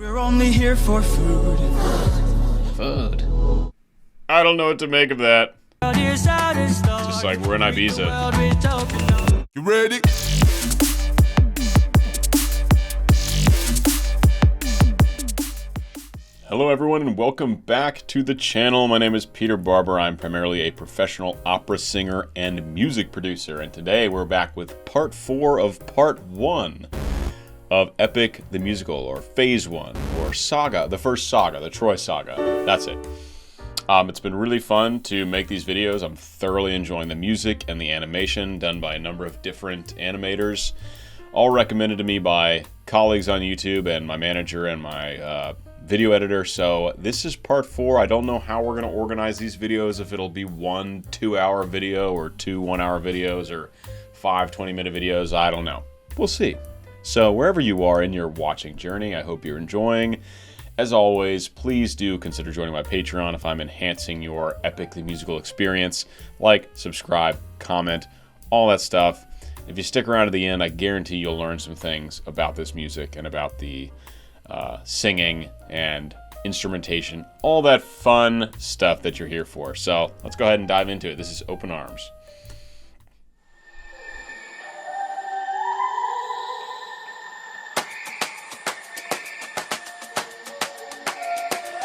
We're only here for food. Food. I don't know what to make of that. Just like we're in Ibiza. You ready? Hello everyone and welcome back to the channel. My name is Peter Barber. I'm primarily a professional opera singer and music producer. And today we're back with part 4 of part 1 of Epic the Musical, or Phase 1, or Saga, the first saga, the Troy Saga. That's it. It's been really fun to make these videos. I'm thoroughly enjoying the music and the animation done by a number of different animators, all recommended to me by colleagues on YouTube and my manager and my video editor. So this is part 4. I don't know how we're going to organize these videos, if it'll be 1 2-hour video or 2 1-hour videos or 5 20-minute videos. I don't know. We'll see. So wherever you are in your watching journey, I hope you're enjoying. As always, please do consider joining my Patreon if I'm enhancing your Epic the Musical experience. Like, subscribe, comment, all that stuff. If you stick around to the end, I guarantee you'll learn some things about this music and about the singing and instrumentation, all that fun stuff that you're here for. So let's go ahead and dive into it. This is Open Arms.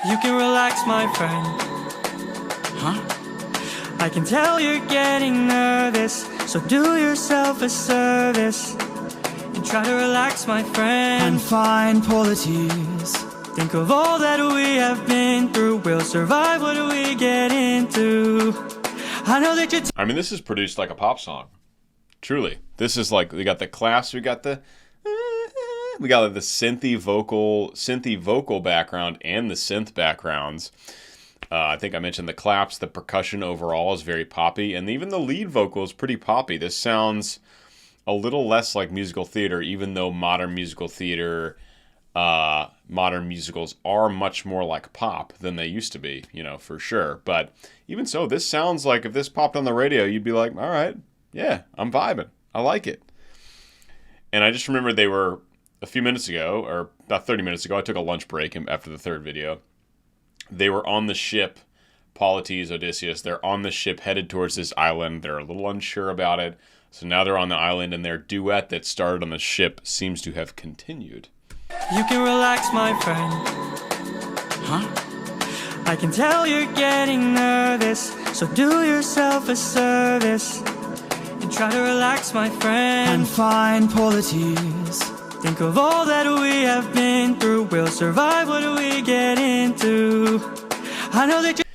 You can relax, my friend. Huh? I can tell you're getting nervous, so do yourself a service and try to relax, my friend. And find polities. Think of all that we have been through. We'll survive what we get into. I know that you're I mean, this is produced like a pop song. Truly. This is like, we got the claps, we got the synthy vocal background and the synth backgrounds. I think I mentioned the claps. The percussion overall is very poppy, and even the lead vocal is pretty poppy. This sounds a little less like musical theater, even though modern musicals are much more like pop than they used to be, you know, for sure. But even so, this sounds like if this popped on the radio, you'd be like, all right, yeah, I'm vibing. I like it. And I just remember they were, a few minutes ago, or about 30 minutes ago, I took a lunch break after the third video. They were on the ship, Polites, Odysseus. They're on the ship headed towards this island. They're a little unsure about it. So now they're on the island, and their duet that started on the ship seems to have continued. You can relax, my friend. Huh? I can tell you're getting nervous, so do yourself a service and try to relax, my friend. And find polities. Think of all that we have been through. We'll survive what we get into. I know that you.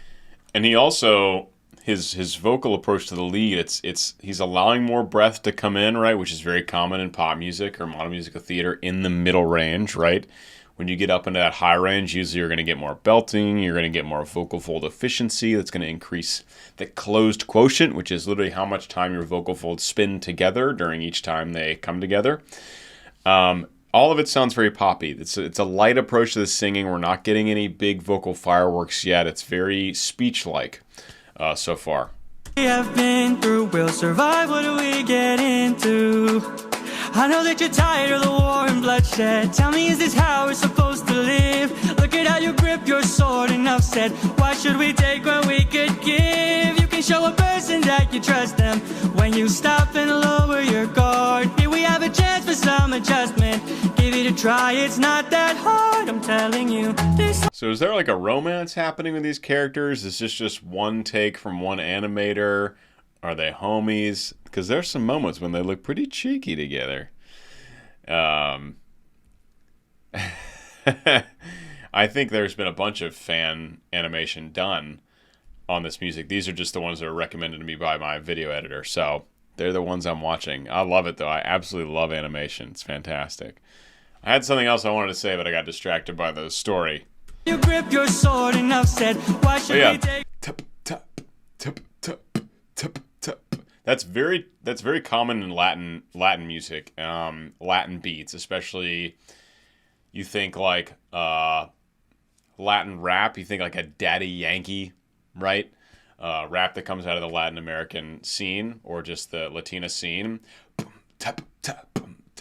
And he also, his vocal approach to the lead, he's allowing more breath to come in, right, which is very common in pop music or modern musical theater, in the middle range, right? When you get up into that high range, usually you're going to get more belting, you're going to get more vocal fold efficiency. That's going to increase the closed quotient, which is literally how much time your vocal folds spin together during each time they come together. All of it sounds very poppy. It's a light approach to the singing. We're not getting any big vocal fireworks yet. It's very speech-like so far. We have been through. We'll survive what we get into. I know that you're tired of the war and bloodshed. Tell me, is this how we're supposed to live? Look at how you grip your sword, enough said. Why should we take when we could give? You can show a person that you trust them when you stop and lower your guard. Here we have a chance for some adjustment. Give it a try, it's not that hard, I'm telling you. So is there like a romance happening with these characters? Is this just one take from one animator? Are they homies? Because there's some moments when they look pretty cheeky together. I think there's been a bunch of fan animation done on this music. These are just the ones that are recommended to me by my video editor. So they're the ones I'm watching. I love it, though. I absolutely love animation. It's fantastic. I had something else I wanted to say, but I got distracted by the story. You grip your sword, enough said. Why should we take... Tup, tup, tup, tup, tup, tup. That's very common in Latin music, Latin beats, especially. You think like Latin rap, you think like a Daddy Yankee, right? Rap that comes out of the Latin American scene or just the Latina scene.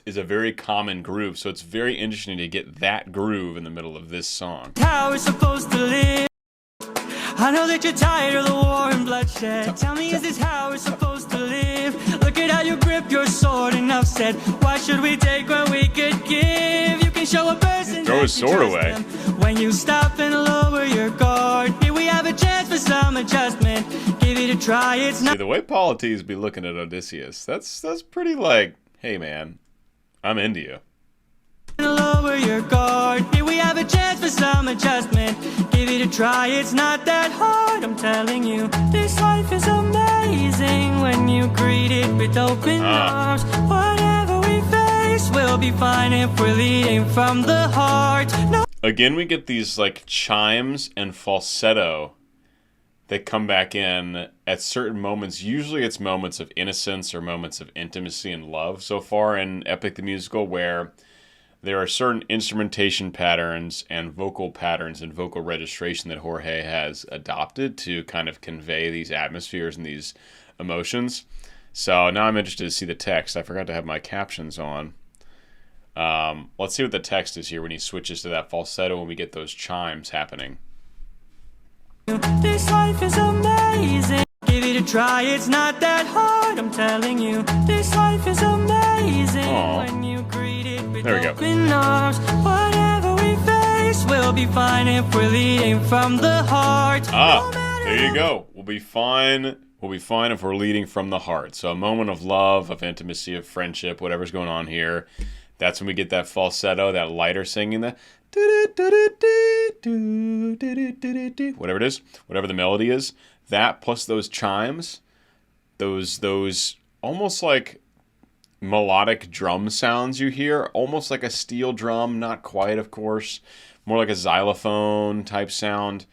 is a very common groove, so it's very interesting to get that groove in the middle of this song. How we're supposed to live. I know that you're tired of the war and bloodshed. Tell me, is this how we're supposed to live? Look at how you grip your sword. Enough said. Why should we take when we could give? You can show a person. Throw his sword away. When you stop and lower your guard, here we have a chance for some adjustment. Give it a try. It's not. See, the way Polites be looking at Odysseus, that's pretty like, hey man, I'm into you. Lower your guard. Here we have a chance for some adjustment. Give it a try. It's not that hard. I'm telling you, this life is amazing when you greet it with open arms. Whatever we face, we'll be fine if we're leading from the heart. No. Again, we get these like chimes and falsetto that come back in at certain moments. Usually it's moments of innocence or moments of intimacy and love so far in Epic the Musical, where there are certain instrumentation patterns and vocal patterns and vocal registration that Jorge has adopted to kind of convey these atmospheres and these emotions. So now I'm interested to see the text. I forgot to have my captions on. Let's see what the text is here when he switches to that falsetto when we get those chimes happening. This life is amazing. Give it a try. It's not that hard. I'm telling you, this life is amazing. When you greet it with open arms. Whatever we face, we'll be fine if we're leading from the heart. There you go. We'll be fine. We'll be fine if we're leading from the heart. So a moment of love, of intimacy, of friendship, whatever's going on here. That's when we get that falsetto, that lighter singing, that whatever it is, whatever the melody is. That plus those chimes, those almost like melodic drum sounds you hear, almost like a steel drum, not quite, of course, more like a xylophone type sound.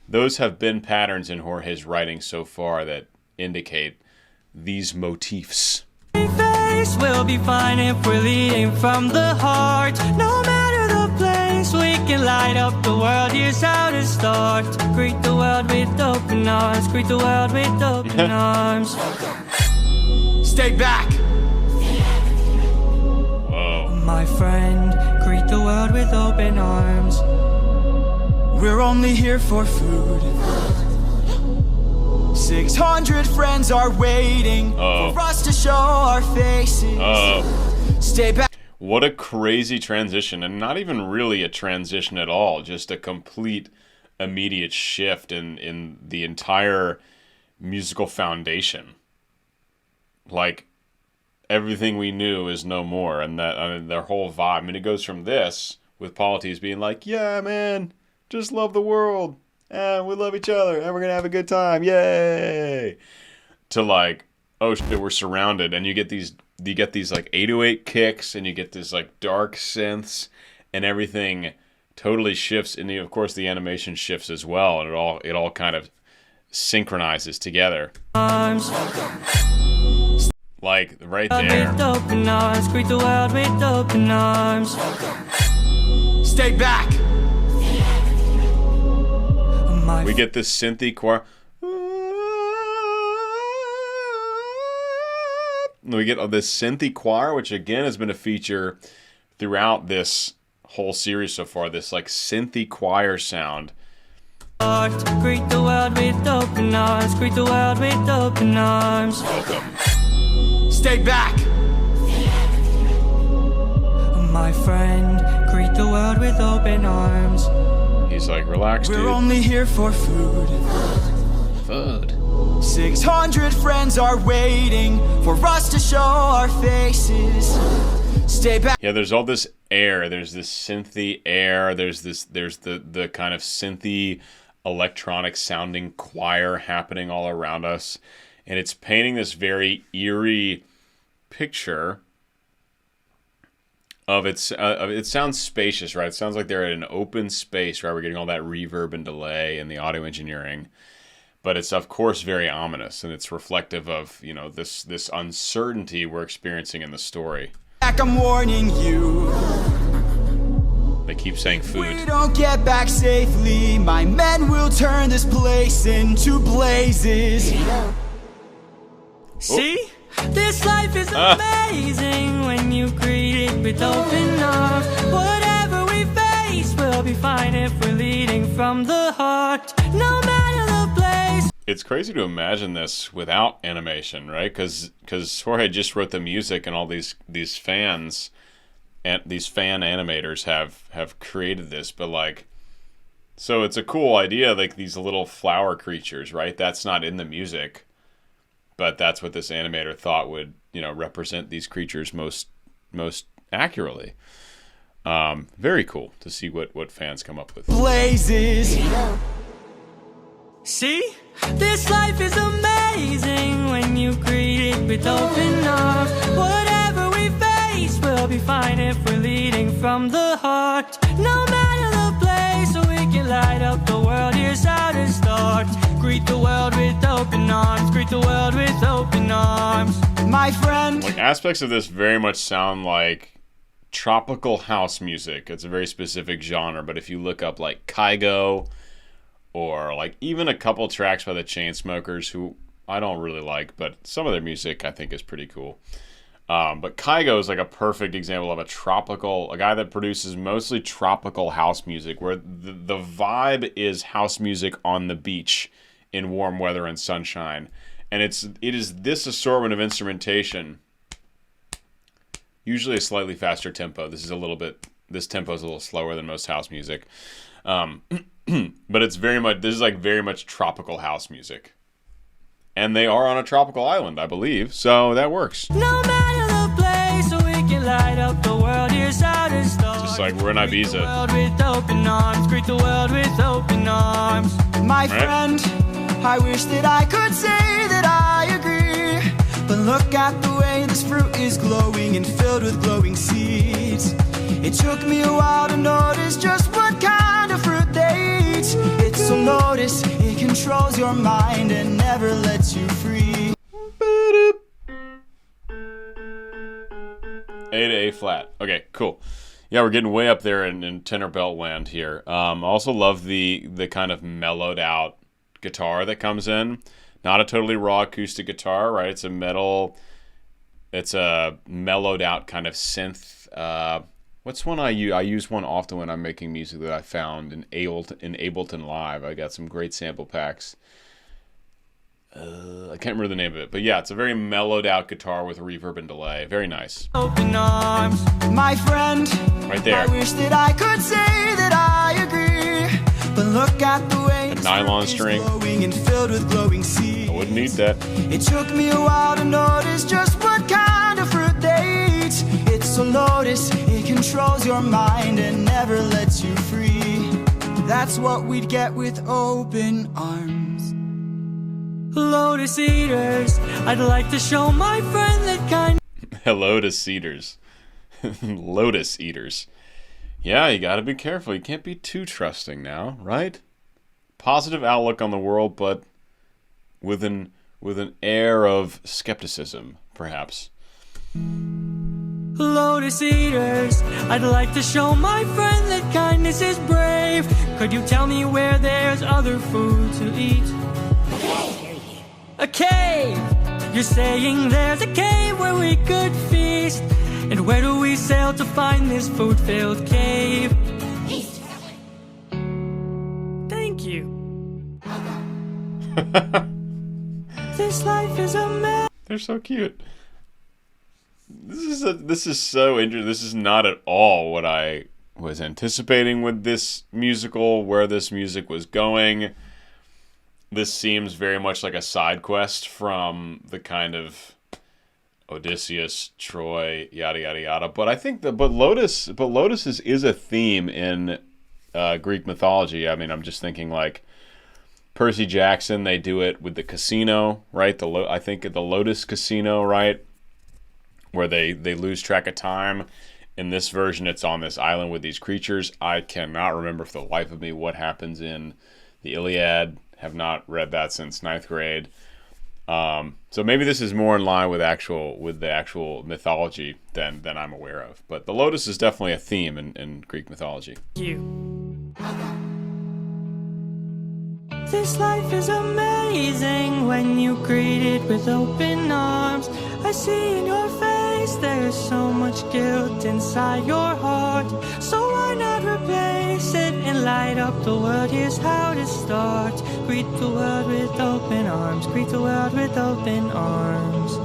Those have been patterns in Jorge's writing so far that indicate these motifs. We'll be fine if we're leading from the heart. No matter the place, we can light up the world. Here's how to start. Greet the world with open arms. Greet the world with open arms. Stay back! Whoa. My friend, greet the world with open arms. We're only here for food. 600 friends are waiting for us to show our faces. Stay back. What a crazy transition, and not even really a transition at all, just a complete immediate shift in the entire musical foundation. Like, everything we knew is no more, and that their whole vibe. I mean, it goes from this, with Polites being like, yeah, man, just love the world. We love each other, and we're going to have a good time, yay! To like, oh shit, we're surrounded, and you get these like 808 kicks, and you get this like dark synths, and everything totally shifts, and of course the animation shifts as well, and it all kind of synchronizes together. Like, right there. Open arms, greet the world with open arms. Stay back! We get this synthy choir. We get this synthy choir, which again has been a feature throughout this whole series so far. This like synthy choir sound. Greet the world with open arms. Greet the world with open arms. Welcome. Stay back! My friend, greet the world with open arms. He's like, relax, dude. We're only here for food. Food. 600 friends are waiting for us to show our faces. Stay back. Yeah, there's all this air. There's this synthy air. There's the kind of synthy electronic sounding choir happening all around us. And it's painting this very eerie picture of it sounds spacious, right? It sounds like they're at an open space, right? We're getting all that reverb and delay in the audio engineering. But it's, of course, very ominous, and it's reflective of, you know, this uncertainty we're experiencing in the story. I'm warning you. They keep saying food. We don't get back safely. My men will turn this place into blazes. See? This life is amazing when you greet it with open arms. Whatever we face, we'll be fine if we're leading from the heart. No matter the place. It's crazy to imagine this without animation, right? Because Jorge just wrote the music, and all these fans and these fan animators have created this. But like, so it's a cool idea, like these little flower creatures, right? That's not in the music, but that's what this animator thought would, represent these creatures most accurately. Very cool to see what fans come up with. Blazes. See? This life is amazing when you greet it with open arms. Whatever we face, we'll be fine if we're leading from the heart. No matter the place, so we can light up the world. Here's how to start. Greet the world with open arms. Greet the world with open arms. My friend. Like, aspects of this very much sound like tropical house music. It's a very specific genre, but if you look up like Kygo, or like even a couple tracks by the Chainsmokers, who I don't really like, but some of their music I think is pretty cool. But Kygo is like a perfect example of a guy that produces mostly tropical house music, where the vibe is house music on the beach in warm weather and sunshine. And it is this assortment of instrumentation, usually a slightly faster tempo. This tempo is a little slower than most house music. But it's this is like very much tropical house music. And they are on a tropical island, I believe, so that works. No matter the place, so we can light up the world. Here's how to start. Just like we're in Ibiza. Greet the world with open arms. Greet the world with open arms. My friend, I wish that I could say that I agree, but look at the way this fruit is glowing and filled with glowing seeds. It took me a while to notice just what kind of fruit they eat. It's a lotus, it controls your mind and never lets you free. A to A flat. Okay, cool. Yeah, we're getting way up there in tenor belt land here. I also love the kind of mellowed out guitar that comes in. Not a totally raw acoustic guitar, right? It's a mellowed out kind of synth. What's one I use? I use one often when I'm making music that I found in Ableton Live. I got some great sample packs. I can't remember the name of it, but yeah, it's a very mellowed out guitar with reverb and delay. Very nice. Open arms. My friend, right there. I wish that I could say that I agree, but look at the way a nylon string. Glowing and filled with glowing seeds. I wouldn't need that. It took me a while to notice just what kind of fruit they eat. It's a lotus, it controls your mind and never lets you free. That's what we'd get with open arms. Lotus eaters, I'd like to show my friend that kind. Hello to cedars. Lotus eaters. Yeah, you gotta be careful. You can't be too trusting now, right? Positive outlook on the world, but with an air of skepticism, perhaps. Lotus eaters, I'd like to show my friend that kindness is brave. Could you tell me where there's other food to eat? A cave! You're saying there's a cave where we could feast. And where do we sail to find this food-filled cave? Thank you. This life is a mess. They're so cute. This is so interesting. This is not at all what I was anticipating with this musical, where this music was going. This seems very much like a side quest from the kind of Odysseus, Troy, yada yada yada. But I think Lotus is a theme in Greek mythology. I mean, I'm just thinking like Percy Jackson. They do it with the casino, right? I think at the Lotus Casino, right, where they lose track of time. In this version, it's on this island with these creatures. I cannot remember for the life of me what happens in the Iliad. Have not read that since 9th grade. So maybe this is more in line with the actual mythology than I'm aware of. But the lotus is definitely a theme in Greek mythology. This life is amazing when you greet it with open arms. I see in your face there's so much guilt inside your heart. So why not replace it and light up the world? Here's how to start. Greet the world with open arms. Greet the world with open arms.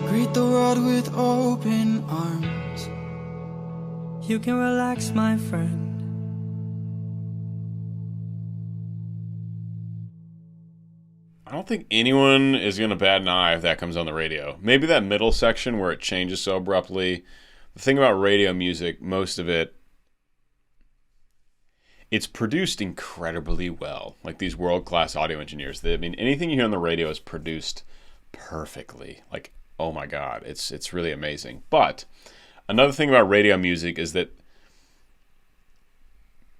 Greet the world with open arms. You can relax, my friend. I don't think anyone is going to bat an eye if that comes on the radio. Maybe that middle section where it changes so abruptly. The thing about radio music, most of it, it's produced incredibly well. Like these world-class audio engineers. I mean, anything you hear on the radio is produced perfectly. Like, oh my God, it's really amazing. But another thing about radio music is that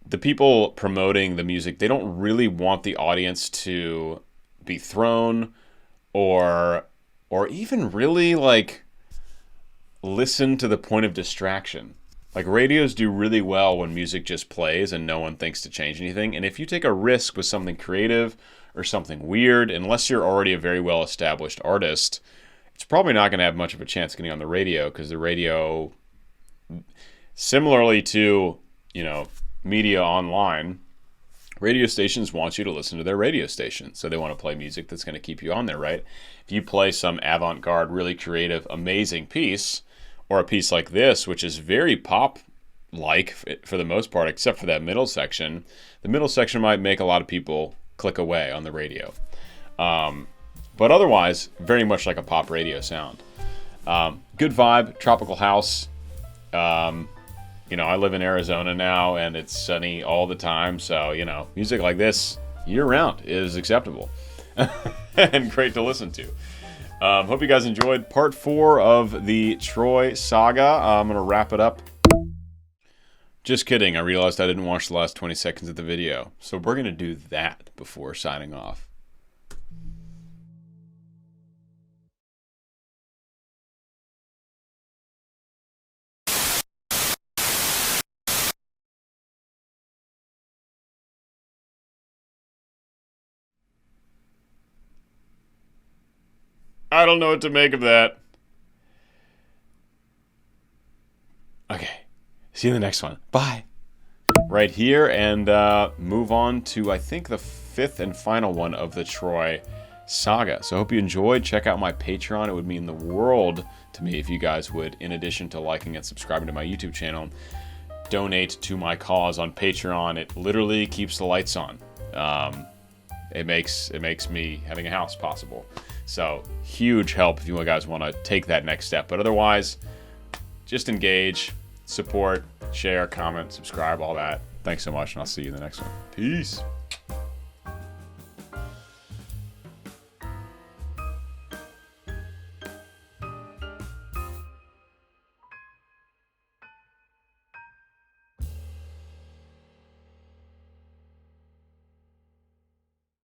the people promoting the music, they don't really want the audience to be thrown or even really like listen to the point of distraction. Like radios do really well when music just plays and no one thinks to change anything. And if you take a risk with something creative or something weird, unless you're already a very well established artist, it's probably not going to have much of a chance getting on the radio, because the radio, similarly to, media online, radio stations want you to listen to their radio station. So they want to play music that's going to keep you on there, right? If you play some avant-garde, really creative, amazing piece, or a piece like this, which is very pop-like for the most part, except for that middle section, the middle section might make a lot of people click away on the radio. But otherwise, very much like a pop radio sound. Good vibe, tropical house. I live in Arizona now, and it's sunny all the time. So, music like this year-round is acceptable and great to listen to. Hope you guys enjoyed part 4 of the Troy saga. I'm going to wrap it up. Just kidding. I realized I didn't watch the last 20 seconds of the video. So we're going to do that before signing off. I don't know what to make of that. Okay. See you in the next one. Bye. Right here, and move on to, I think, the 5th and final one of the Troy saga. So I hope you enjoyed. Check out my Patreon. It would mean the world to me if you guys would, in addition to liking and subscribing to my YouTube channel, donate to my cause on Patreon. It literally keeps the lights on. It makes me having a house possible. So huge help if you guys want to take that next step. But otherwise, just engage, support, share, comment, subscribe, all that. Thanks so much, and I'll see you in the next one. Peace.